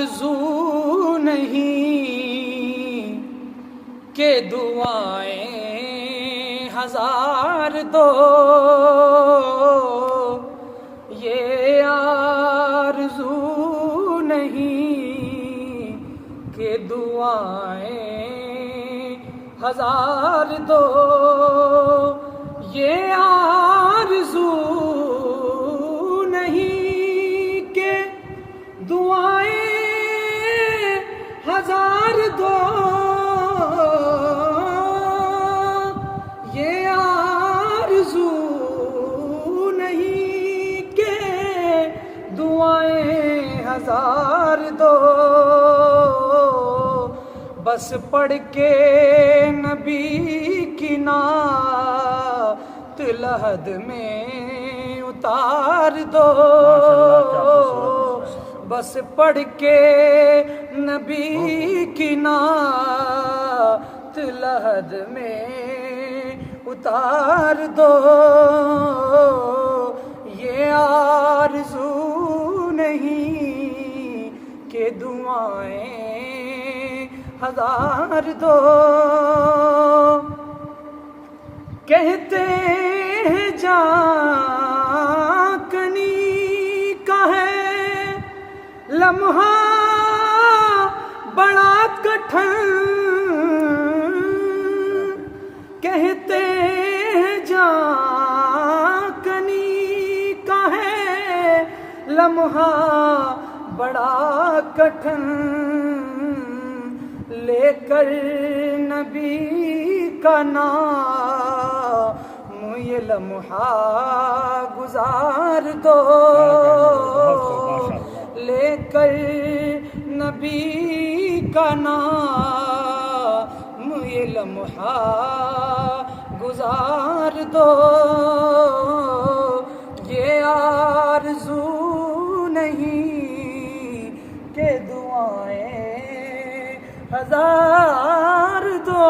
آرزو نہیں کہ دعائیں ہزار دو، یہ آرزو نہیں کہ دعائیں ہزار دو، یہ آرزو نہیں کہ دعائیں ہزار دو، یہ آرزو نہیں کہ دعائیں ہزار دو، بس پڑھ کے نبی کی نعت لحد میں اتار دو، بس پڑھ کے نبی کی نعت لحد میں اتار دو، یہ آرزو نہیں کہ دعائیں ہزار دو، کہتے ہیں جاں کنی کا ہے لمحہ بڑا کٹھن، کہتے ہیں جاں کنی کا ہے لمحہ بڑا کٹھن، لے کر نبی کا نام یہ لمحہ گزار دو، لے کر نبی کا نام یہ لمحہ گزار دو، یہ آرزو نہیں کہ دعائیں ہزار دو۔